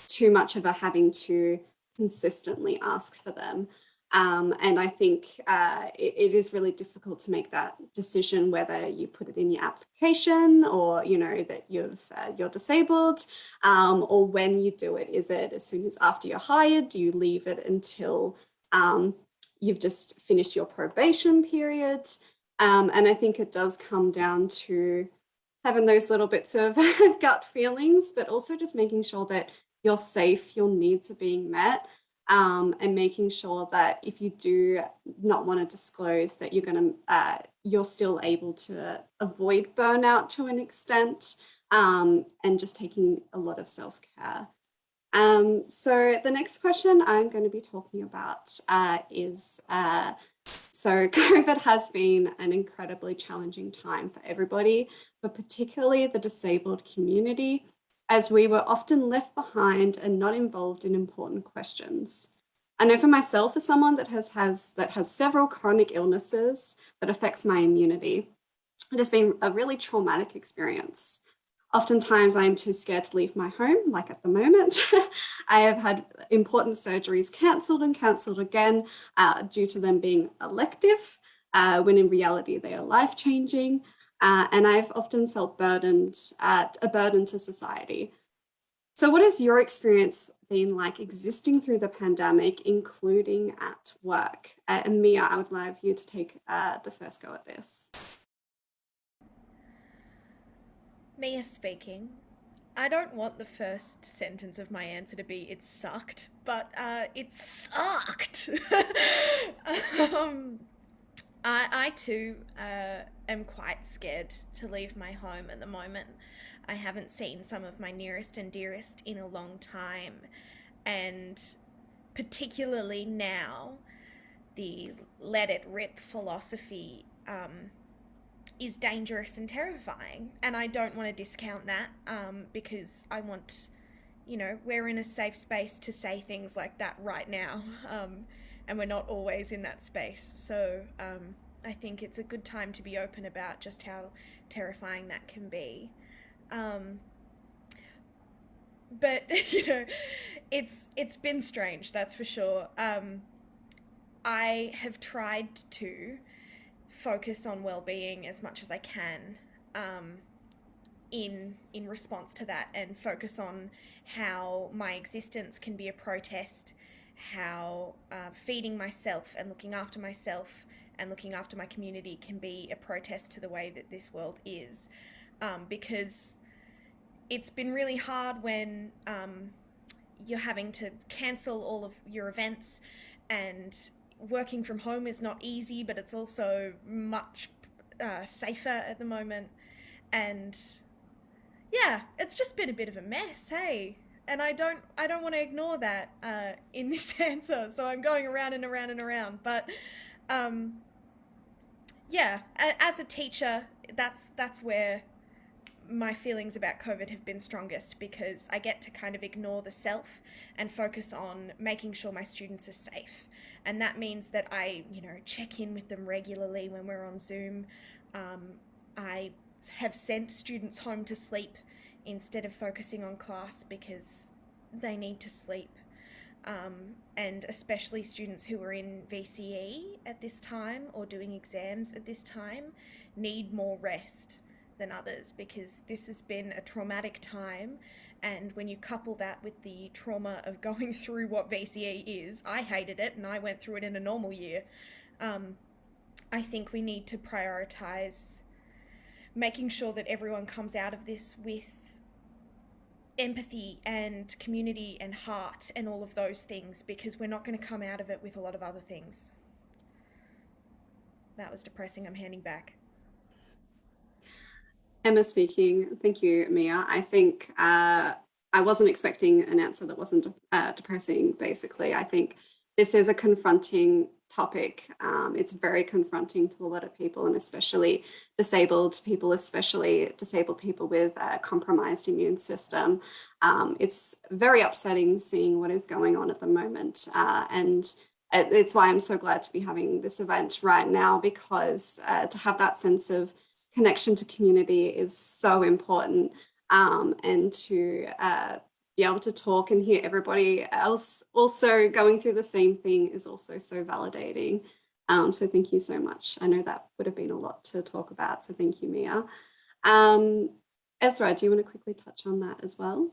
too much of a having to consistently ask for them. And I think it is really difficult to make that decision, whether you put it in your application or, that you're disabled, or when you do it. Is it as soon as after you're hired? Do you leave it until you've just finished your probation period? And I think it does come down to having those little bits of gut feelings, but also just making sure that you're safe, your needs are being met. And making sure that if you do not want to disclose, that you're still able to avoid burnout to an extent, and just taking a lot of self-care. So the next question I'm going to be talking about is, so COVID has been an incredibly challenging time for everybody, but particularly the disabled community, as we were often left behind and not involved in important questions. I know for myself, as someone that has several chronic illnesses that affects my immunity, it has been a really traumatic experience. Oftentimes I'm too scared to leave my home, like at the moment. I have had important surgeries cancelled and cancelled again due to them being elective, when in reality they are life-changing. And I've often felt a burden to society. So what has your experience been like existing through the pandemic, including at work? And Mia, I would love you to take the first go at this. Mia speaking. I don't want the first sentence of my answer to be "it sucked," but it sucked. I too am quite scared to leave my home at the moment. I haven't seen some of my nearest and dearest in a long time, and particularly now, the let it rip philosophy is dangerous and terrifying, and I don't want to discount that because I want, we're in a safe space to say things like that right now, and we're not always in that space. So I think it's a good time to be open about just how terrifying that can be. But it's been strange, that's for sure. I have tried to focus on well-being as much as I can in response to that, and focus on how my existence can be a protest, how feeding myself and looking after myself and looking after my community can be a protest to the way that this world is, because it's been really hard when you're having to cancel all of your events, and working from home is not easy, but it's also much safer at the moment. And yeah, it's just been a bit of a mess, hey. And I don't want to ignore that in this answer, so I'm going around and around and around. But yeah, as a teacher, that's where my feelings about COVID have been strongest, because I get to kind of ignore the self and focus on making sure my students are safe. And that means that I, check in with them regularly when we're on Zoom. I have sent students home to sleep instead of focusing on class, because they need to sleep. And especially students who are in VCE at this time or doing exams at this time need more rest than others, because this has been a traumatic time. And when you couple that with the trauma of going through what VCE is, I hated it and I went through it in a normal year. I think we need to prioritize making sure that everyone comes out of this with empathy and community and heart and all of those things, because we're not going to come out of it with a lot of other things. That was depressing. I'm handing back. Emma speaking. Thank you, Mia. I think I wasn't expecting an answer that wasn't depressing, basically. I think this is a confronting topic. It's very confronting to a lot of people, and especially disabled people, especially disabled people with a compromised immune system. It's very upsetting seeing what is going on at the moment. And it's why I'm so glad to be having this event right now, because to have that sense of connection to community is so important, and to be able to talk and hear everybody else also going through the same thing is also so validating. So thank you so much. I know that would have been a lot to talk about, so thank you, Mia. Ezra, do you want to quickly touch on that as well?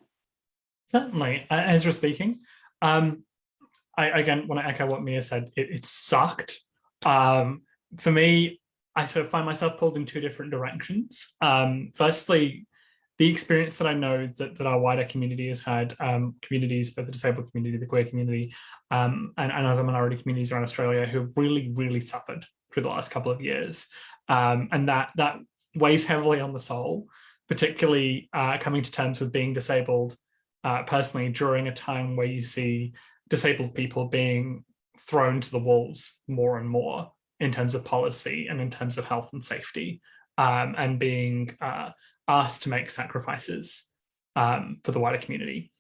Certainly. Ezra speaking. I again want to echo what Mia said. It sucked. For me, I sort of find myself pulled in two different directions. Firstly, the experience that I know that our wider community has had, communities, both the disabled community, the queer community, and other minority communities around Australia, who really, really suffered through the last couple of years. And that weighs heavily on the soul, particularly coming to terms with being disabled personally during a time where you see disabled people being thrown to the wolves more and more in terms of policy and in terms of health and safety, and being asked to make sacrifices for the wider community.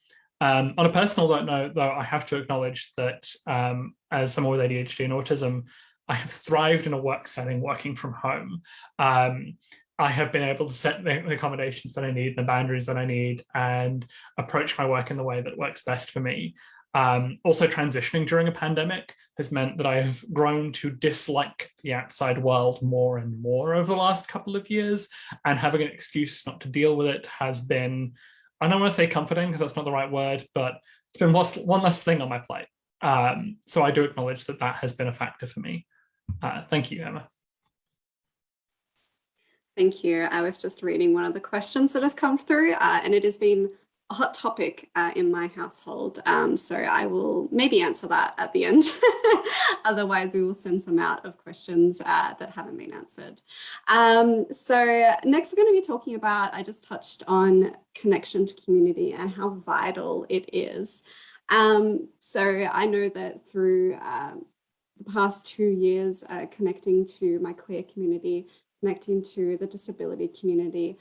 On a personal note, though, I have to acknowledge that as someone with ADHD and autism, I have thrived in a work setting working from home. I have been able to set the accommodations that I need, the boundaries that I need, and approach my work in the way that works best for me. Also, transitioning during a pandemic has meant that I have grown to dislike the outside world more and more over the last couple of years, and having an excuse not to deal with it has been, I don't want to say comforting because that's not the right word, but it's been one less thing on my plate. So I do acknowledge that has been a factor for me. Thank you, Emma. Thank you. I was just reading one of the questions that has come through, and it has been a hot topic in my household. So I will maybe answer that at the end. Otherwise, we will send some out of questions that haven't been answered. So next we're going to be talking about, I just touched on connection to community and how vital it is. So I know that through the past 2 years, connecting to my queer community, connecting to the disability community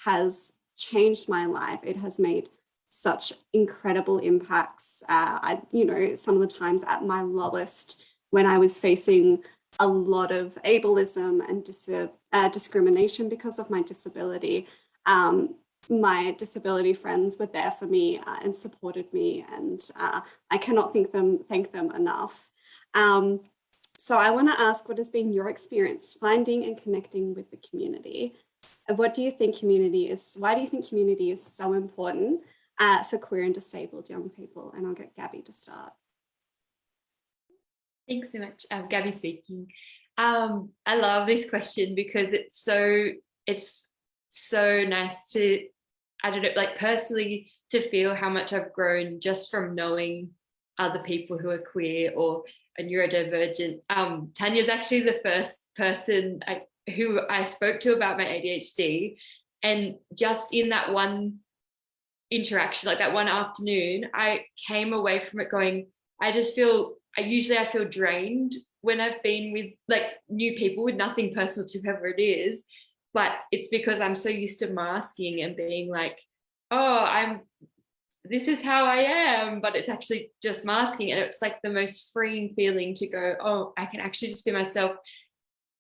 has changed my life. It has made such incredible impacts. Some of the times at my lowest, when I was facing a lot of ableism and discrimination because of my disability, my disability friends were there for me and supported me, and I cannot thank them enough. So I want to ask, what has been your experience finding and connecting with the community? And what do you think community is? Why do you think community is so important for queer and disabled young people? And I'll get Gabby to start. Thanks so much. Gabby speaking. I love this question because it's so nice to, I don't know, like personally to feel how much I've grown just from knowing other people who are queer or are neurodivergent. Tanya's actually the first person who I spoke to about my ADHD, and just in that one interaction, like that one afternoon, I came away from it going, I feel drained when I've been with like new people with nothing personal to whoever it is, but it's because I'm so used to masking and being like, oh, this is how I am, but it's actually just masking. And it's like the most freeing feeling to go, oh, I can actually just be myself.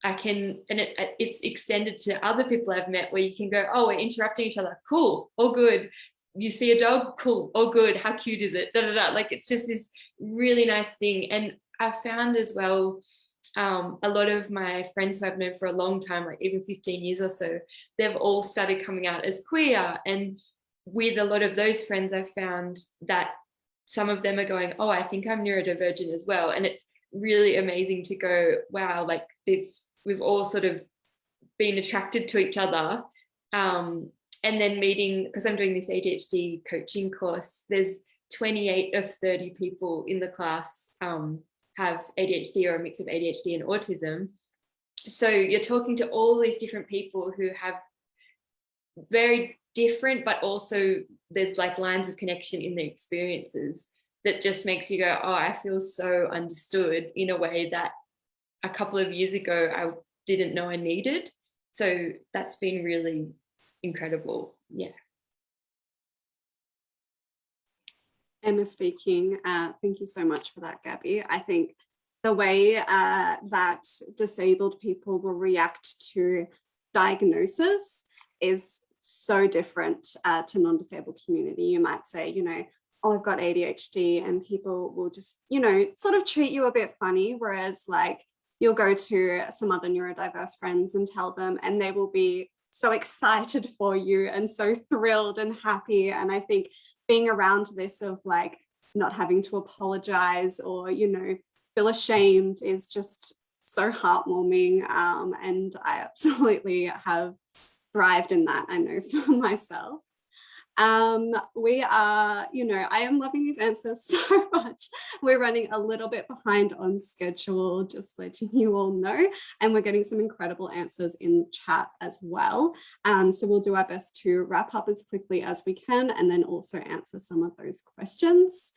It's extended to other people I've met where you can go, oh, we're interrupting each other. Cool, all good. You see a dog? Cool, all good. How cute is it? Da, da, da. Like, it's just this really nice thing. And I found as well, a lot of my friends who I've known for a long time, like even 15 years or so, they've all started coming out as queer. And with a lot of those friends, I've found that some of them are going, oh, I think I'm neurodivergent as well. And it's really amazing to go, wow, like we've all sort of been attracted to each other. And then meeting, because I'm doing this ADHD coaching course, there's 28 of 30 people in the class have ADHD or a mix of ADHD and autism. So you're talking to all these different people who have very different, but also there's like lines of connection in the experiences that just makes you go, oh, I feel so understood in a way that a couple of years ago I didn't know I needed. So that's been really incredible. Yeah. Emma speaking. Thank you so much for that, Gabby. I think the way that disabled people will react to diagnosis is so different to non-disabled community. You might say, you know, oh, I've got ADHD, and people will just, you know, sort of treat you a bit funny, whereas like you'll go to some other neurodiverse friends and tell them, and they will be so excited for you and so thrilled and happy. And I think being around this of like not having to apologize or, you know, feel ashamed is just so heartwarming. And I absolutely have thrived in that, I know for myself. We are, you know, I am loving these answers so much. We're running a little bit behind on schedule, just letting you all know, and we're getting some incredible answers in chat as well. So we'll do our best to wrap up as quickly as we can and then also answer some of those questions.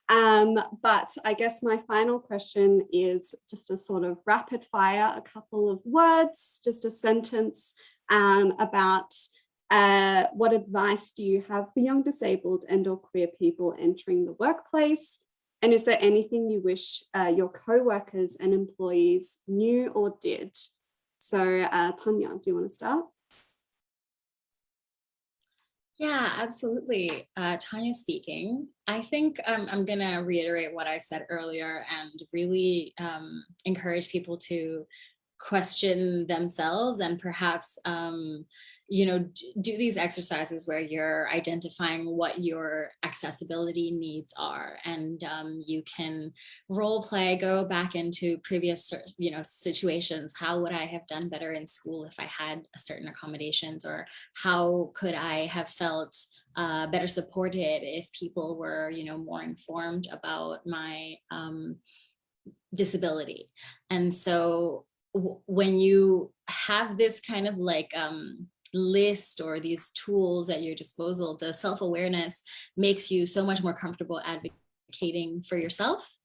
But I guess my final question is just a sort of rapid fire, a couple of words, just a sentence about what advice do you have for young disabled and or queer people entering the workplace? And is there anything you wish your co-workers and employees knew or did? So Tanya, do you want to start? Yeah, absolutely. Tanya speaking. I think I'm going to reiterate what I said earlier and really encourage people to question themselves and perhaps you know, do these exercises where you're identifying what your accessibility needs are, and you can role play, go back into previous, you know, situations. How would I have done better in school if I had certain accommodations, or how could I have felt better supported if people were, you know, more informed about my disability. And so when you have this kind of like list or these tools at your disposal, the self-awareness makes you so much more comfortable advocating for yourself.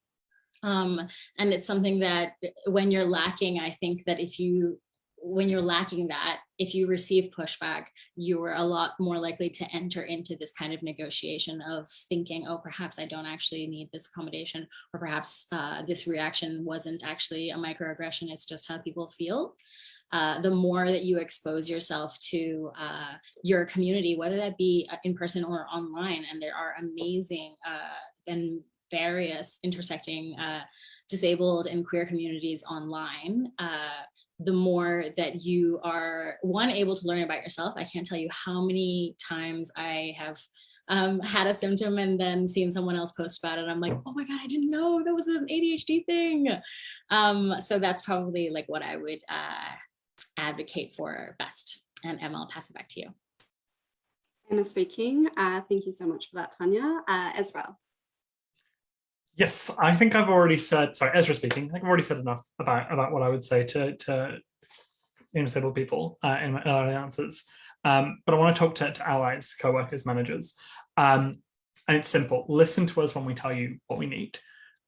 And it's something that when you're lacking, I think that when you're lacking that, if you receive pushback, you are a lot more likely to enter into this kind of negotiation of thinking, oh, perhaps I don't actually need this accommodation, or perhaps this reaction wasn't actually a microaggression, it's just how people feel. The more that you expose yourself to your community, whether that be in person or online, and there are amazing and various intersecting disabled and queer communities online, the more that you are, one, able to learn about yourself. I can't tell you how many times I have had a symptom and then seen someone else post about it. I'm like, oh my God, I didn't know that was an ADHD thing. So that's probably like what I would advocate for best. And Emma, I'll pass it back to you. Emma speaking. Thank you so much for that, Tanya. Ezra. Yes, I think I've already said, sorry, Ezra speaking. I think I've already said enough about what I would say to disabled people in my early answers. But I want to talk to allies, co-workers, managers. And it's simple. Listen to us when we tell you what we need.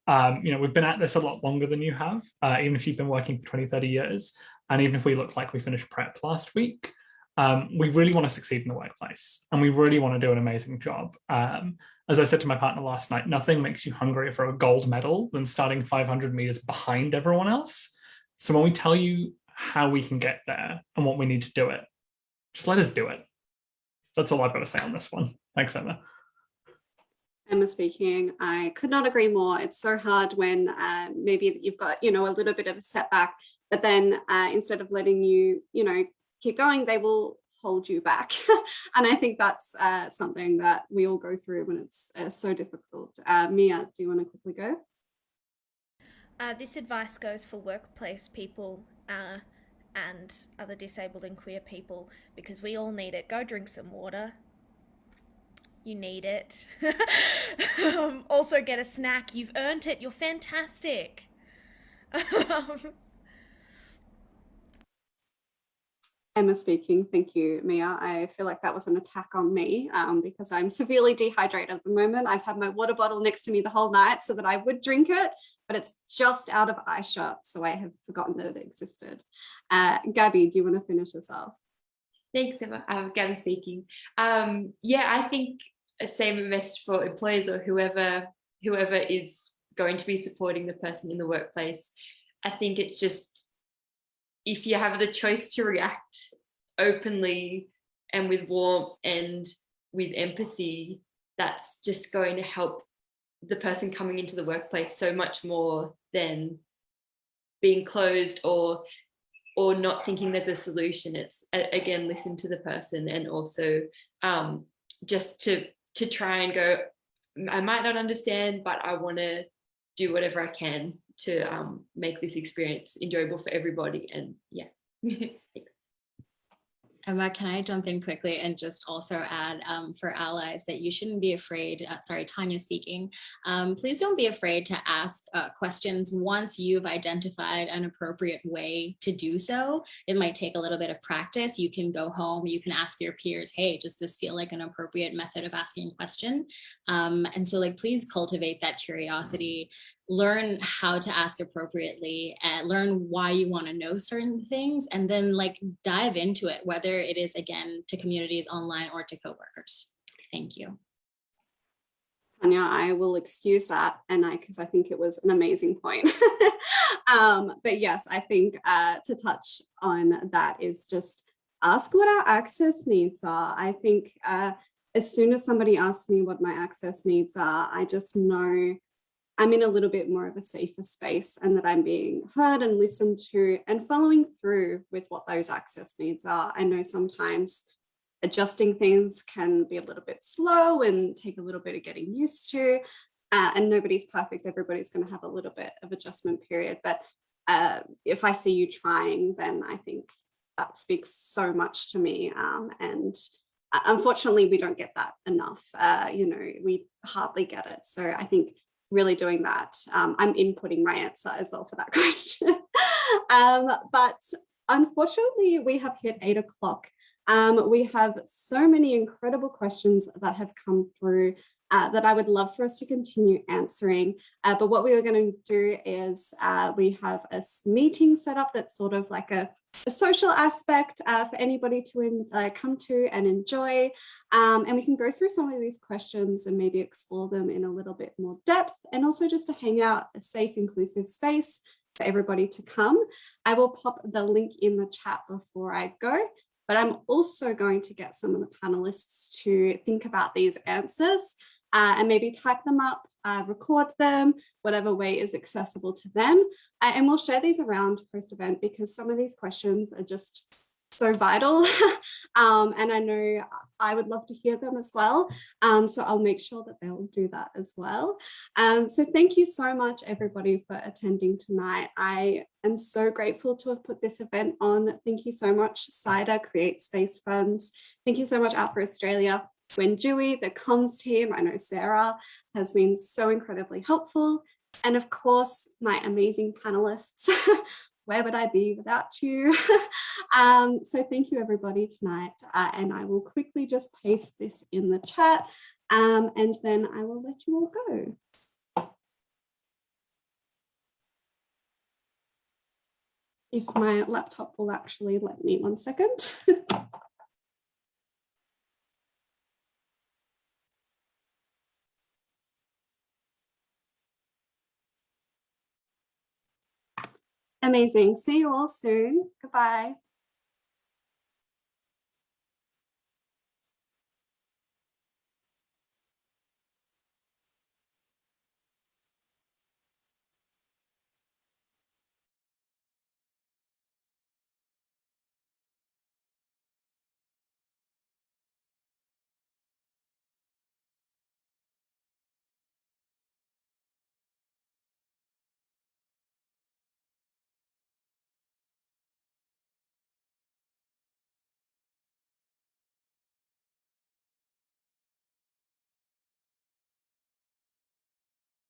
We've been at this a lot longer than you have, even if you've been working for 20, 30 years. And even if we look like we finished prep last week, we really want to succeed in the workplace. And we really want to do an amazing job. As I said to my partner last night, nothing makes you hungrier for a gold medal than starting 500 meters behind everyone else. So when we tell you how we can get there and what we need to do it, just let us do it. That's all I've got to say on this one. Thanks, Emma. Emma speaking. I could not agree more. It's so hard when maybe you've got, a little bit of a setback, but then instead of letting you, keep going, they will hold you back. And I think that's something that we all go through when it's so difficult. Mia, do you want to quickly go? This advice goes for workplace people and other disabled and queer people, because we all need it. Go drink some water. You need it. Also get a snack. You've earned it. You're fantastic. Emma speaking. Thank you, Mia. I feel like that was an attack on me because I'm severely dehydrated at the moment. I've had my water bottle next to me the whole night so that I would drink it, but it's just out of eye shot, so I have forgotten that it existed. Gabby, do you want to finish us off? Thanks, Emma. Gabby speaking. I think a same message for employers or whoever is going to be supporting the person in the workplace. I think it's just, if you have the choice to react openly and with warmth and with empathy, that's just going to help the person coming into the workplace so much more than being closed or not thinking there's a solution. It's, again, listen to the person, and also just to try and go, I might not understand, but I want to do whatever I can to make this experience enjoyable for everybody. And yeah. Emma, can I jump in quickly and just also add for allies that you shouldn't be afraid, Tanya speaking, please don't be afraid to ask questions once you've identified an appropriate way to do so. It might take a little bit of practice. You can go home, you can ask your peers, hey, does this feel like an appropriate method of asking a question? And so please cultivate that curiosity. Learn how to ask appropriately, and learn why you want to know certain things, and then dive into it, whether it is, again, to communities online or to coworkers. Thank you. Tanya, I will excuse that, and because I think it was an amazing point. But yes, I think to touch on that is just ask what our access needs are. I think as soon as somebody asks me what my access needs are, I just know I'm in a little bit more of a safer space, and that I'm being heard and listened to and following through with what those access needs are. I know sometimes adjusting things can be a little bit slow and take a little bit of getting used to, and nobody's perfect. Everybody's going to have a little bit of adjustment period. But if I see you trying, then I think that speaks so much to me. And unfortunately, we don't get that enough. We hardly get it. So I think really doing that. I'm inputting my answer as well for that question. But unfortunately, we have hit 8 o'clock. We have so many incredible questions that have come through that I would love for us to continue answering. But what we are going to do is we have a meeting set up that's sort of like a social aspect for anybody to come to and enjoy. And we can go through some of these questions and maybe explore them in a little bit more depth, and also just to hang out a safe, inclusive space for everybody to come. I will pop the link in the chat before I go, but I'm also going to get some of the panelists to think about these answers and maybe type them up record them, whatever way is accessible to them. And we'll share these around post-event because some of these questions are just so vital. And I know I would love to hear them as well. So I'll make sure that they'll do that as well. So thank you so much, everybody, for attending tonight. I am so grateful to have put this event on. Thank you so much, CIDA, Create Space Funds. Thank you so much, Out for Australia. When Dewey, the comms team, I know Sarah has been so incredibly helpful. And of course, my amazing panelists. Where would I be without you? So thank you everybody tonight. And I will quickly just paste this in the chat and then I will let you all go. If my laptop will actually let me, 1 second. Amazing. See you all soon. Goodbye.